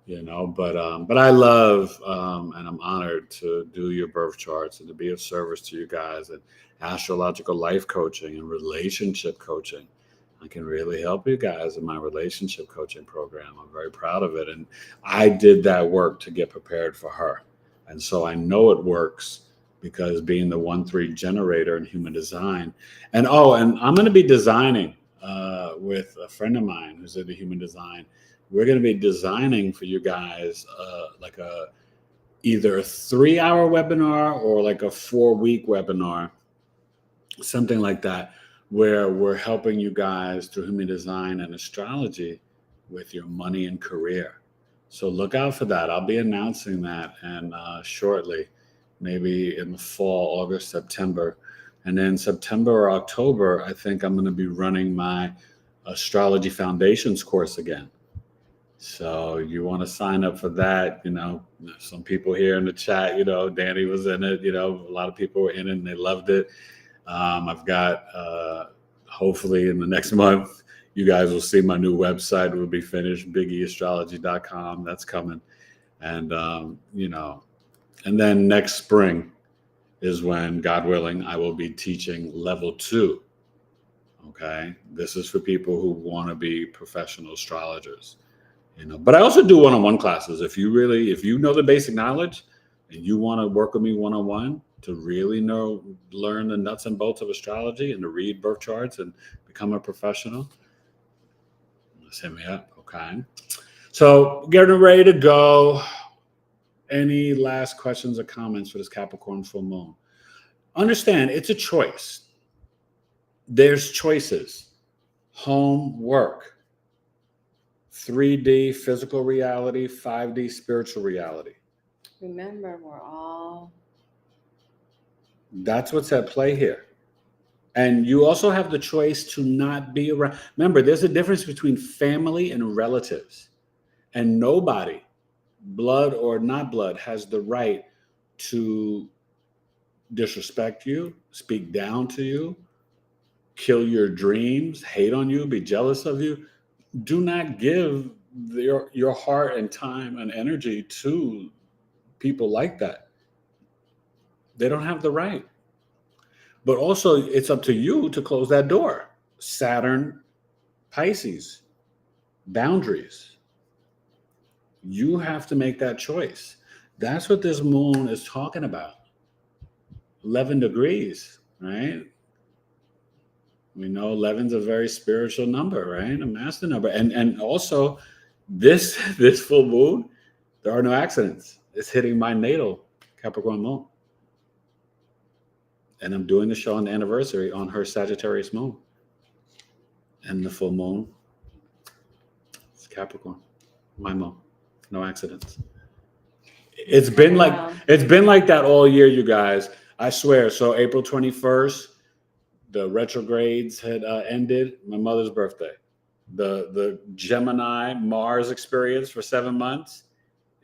But I love and I'm honored to do your birth charts and to be of service to you guys, and astrological life coaching and relationship coaching. I can really help you guys in my relationship coaching program. I'm very proud of it. And I did that work to get prepared for her. And so I know it works because being the 1-3 generator in human design. And I'm going to be designing with a friend of mine who's into human design. We're going to be designing for you guys like either a 3-hour webinar or like a 4-week webinar, something like that, where we're helping you guys through human design and astrology with your money and career. So look out for that. I'll be announcing that and shortly, maybe in the fall, August, September. And then September or October, I think I'm going to be running my Astrology Foundations course again. So you want to sign up for that. Some people here in the chat, Danny was in it, a lot of people were in it and they loved it. I've got, hopefully in the next month, you guys will see my new website will be finished, biggieastrology.com. That's coming. And, and then next spring is when, God willing, I will be teaching level 2. Okay. This is for people who want to be professional astrologers, but I also do one-on-one classes. If you know the basic knowledge and you want to work with me one-on-one to really learn the nuts and bolts of astrology and to read birth charts and become a professional, just hit me up. Okay. So getting ready to go. Any last questions or comments for this Capricorn full moon? Understand, it's a choice. There's choices. Home, work, 3D physical reality, 5D spiritual reality. Remember, that's what's at play here. And you also have the choice to not be around. Remember, there's a difference between family and relatives. And nobody, blood or not blood, has the right to disrespect you, speak down to you, kill your dreams, hate on you, be jealous of you. Do not give your heart and time and energy to people like that. They don't have the right. But also, it's up to you to close that door. Saturn, Pisces, boundaries. You have to make that choice. That's what this moon is talking about. 11 degrees, right? We know 11's a very spiritual number, right? A master number. And also, this full moon, there are no accidents. It's hitting my natal Capricorn moon. And I'm doing the show on the anniversary on her Sagittarius moon. And the full moon, it's Capricorn, my moon. No accidents. It's been like that all year, you guys. I swear. So April 21st, the retrogrades had ended. My mother's birthday. The Gemini Mars experience for 7 months,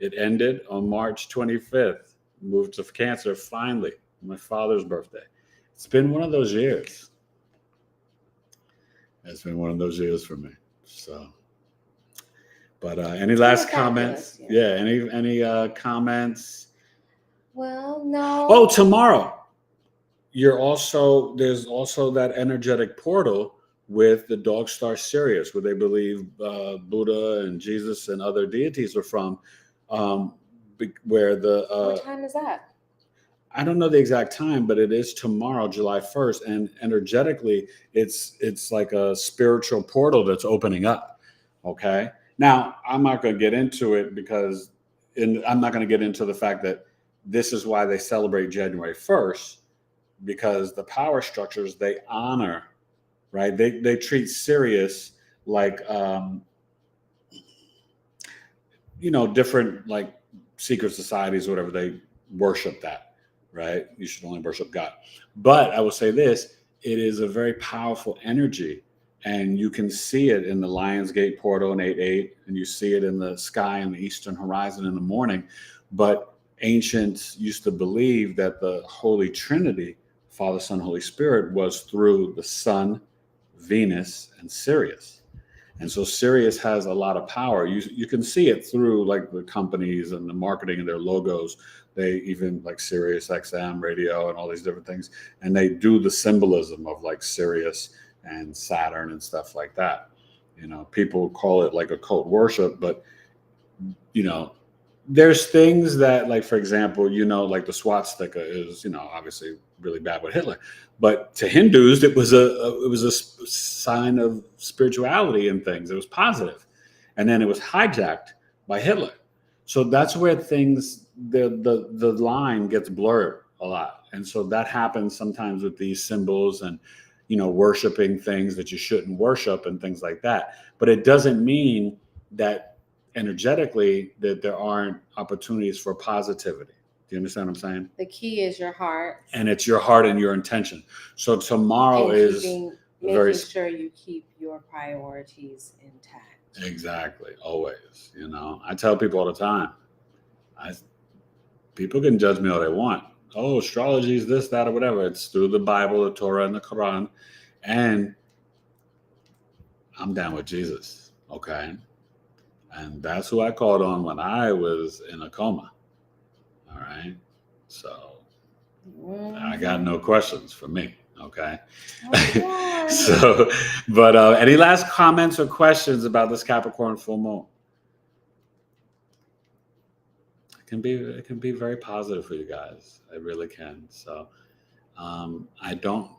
it ended on March 25th. Moved to Cancer finally. My father's birthday. It's been one of those years. It's been one of those years for me. So, but any last comments? Yeah. Any comments? Well, no. Oh, tomorrow. There's also that energetic portal with the dog star Sirius, where they believe Buddha and Jesus and other deities are from. Where what time is that? I don't know the exact time, but it is tomorrow, July 1st. And energetically, it's like a spiritual portal that's opening up. Okay. Now, I'm not going to get into it because I'm not going to get into the fact that this is why they celebrate January 1st, because the power structures they honor, right? They treat Sirius like, different like secret societies, or whatever, they worship that. Right? You should only worship God. But I will say this, it is a very powerful energy. And you can see it in the Lionsgate portal in 8-8, and you see it in the sky in the eastern horizon in the morning. But ancients used to believe that the Holy Trinity, Father, Son, Holy Spirit, was through the Sun, Venus, and Sirius. And so Sirius has a lot of power. You can see it through like the companies and the marketing and their logos. They even like Sirius XM radio and all these different things. And they do the symbolism of like Sirius and Saturn and stuff like that. People call it like occult worship, but there's things that, like, for example, like the swastika is, obviously really bad with Hitler, but to Hindus, it was a sign of spirituality and things. It was positive. And then it was hijacked by Hitler. So that's where the line gets blurred a lot. And so that happens sometimes with these symbols and, worshiping things that you shouldn't worship and things like that. But it doesn't mean that energetically that there aren't opportunities for positivity. Do you understand what I'm saying? The key is your heart. And it's your heart and your intention. So tomorrow is making sure you keep your priorities intact. Exactly. Always. I tell people all the time, people can judge me all they want. Oh, astrology is this, that, or whatever. It's through the Bible, the Torah, and the Quran. And I'm down with Jesus. Okay. And that's who I called on when I was in a coma. All right. So I got no questions for me. Okay. Oh, but any last comments or questions about this Capricorn full moon? It can be very positive for you guys. It really can. So I don't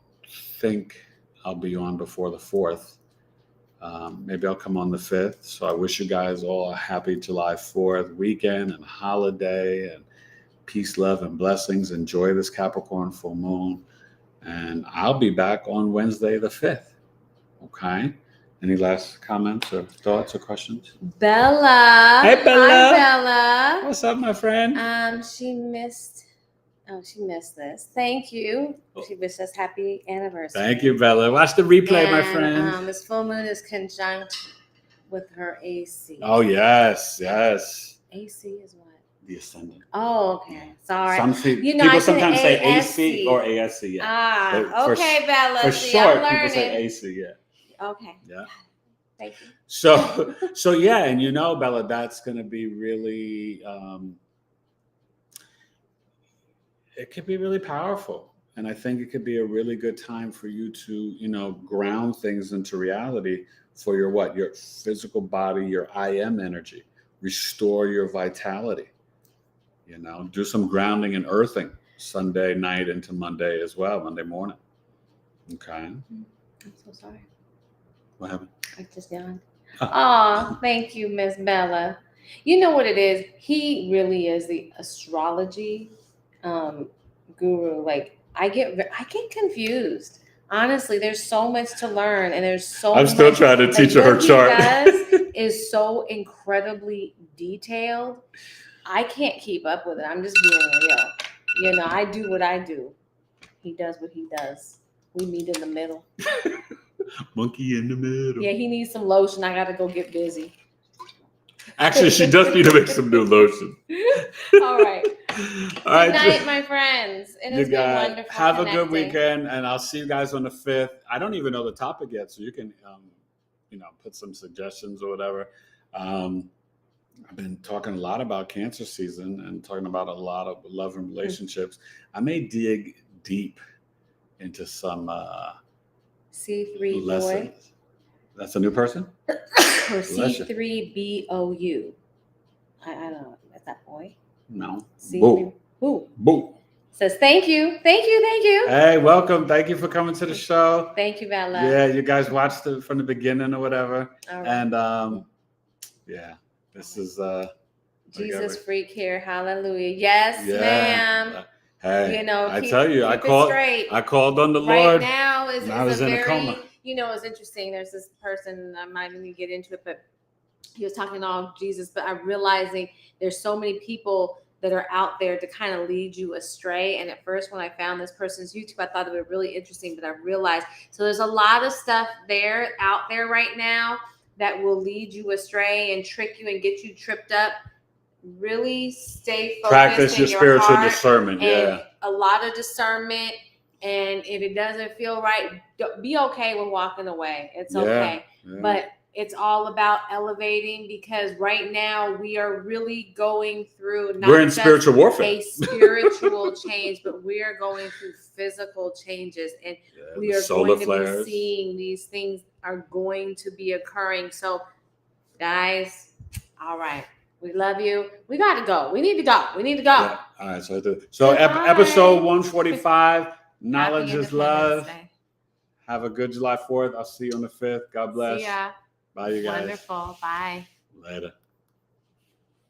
think I'll be on before the 4th. Maybe I'll come on the 5th. So I wish you guys all a happy July 4th weekend and holiday, and peace, love, and blessings. Enjoy this Capricorn full moon. And I'll be back on Wednesday the 5th. Okay. Any last comments or thoughts or questions? Bella. Hey, Bella. Hi, Bella. What's up, my friend? She missed this. Thank you. She wished us happy anniversary. Thank you, Bella. Watch the replay, my friend. This full moon is conjunct with her AC. Oh, yes. AC is what? The ascendant. Oh, okay. Sorry. People sometimes say AC or ASC. Yeah. Okay, Bella. For short, people say AC. Yeah. Okay. Yeah. Thank you. So yeah, and Bella, that's going to be really, it could be really powerful. And I think it could be a really good time for you to, ground things into reality for your physical body, your IM energy, restore your vitality, do some grounding and earthing Sunday night into Monday as well, Monday morning. Okay. I'm so sorry. What happened? I just yawned. Oh, thank you, Miss Bella. You know what it is? He really is the astrology guru. Like I get confused. Honestly, there's so much to learn, and there's so. I'm still trying to teach her chart. What he does is so incredibly detailed. I can't keep up with it. I'm just being real. I do what I do. He does what he does. We meet in the middle. Monkey in the middle. Yeah, he needs some lotion. I gotta go get busy. Actually, she does need to make some new lotion. All right. Good night, my friends. It has been wonderful. Have a good weekend, and I'll see you guys on the 5th. I don't even know the topic yet, so you can, put some suggestions or whatever. I've been talking a lot about Cancer season and talking about a lot of love and relationships. I may dig deep into some C3 lessons. Boy. That's a new person? Or C3BOU. I don't know. Is that boy? No. C3. Boo. Says thank you. Hey, welcome. Thank you for coming to the show. Thank you, Bella. Yeah, you guys watched it from the beginning or whatever. All right. And yeah, this is Jesus freak here. Hallelujah. Yes, ma'am. Hey, I tell you, I called on the Lord. Right now is a in a coma. It's interesting. There's this person, I'm not even going to get into it, but he was talking all Jesus, but I'm realizing there's so many people that are out there to kind of lead you astray. And at first, when I found this person's YouTube, I thought it would be really interesting, but I realized, so there's a lot of stuff out there right now that will lead you astray and trick you and get you tripped up. Really stay focused. Practice your spiritual discernment. And a lot of discernment. And if it doesn't feel right, be okay with walking away. It's okay. Yeah. But it's all about elevating, because right now we are really going through we're in spiritual warfare. A spiritual change, but we are going through physical changes, and we are going to be seeing these things are going to be occurring. So, guys, all right. We love you. We got to go. We need to go. Yeah. All right. So episode 145, Knowledge is Love. Day. Have a good July 4th. I'll see you on the 5th. God bless. See ya. Bye, you guys. Wonderful. Bye. Later.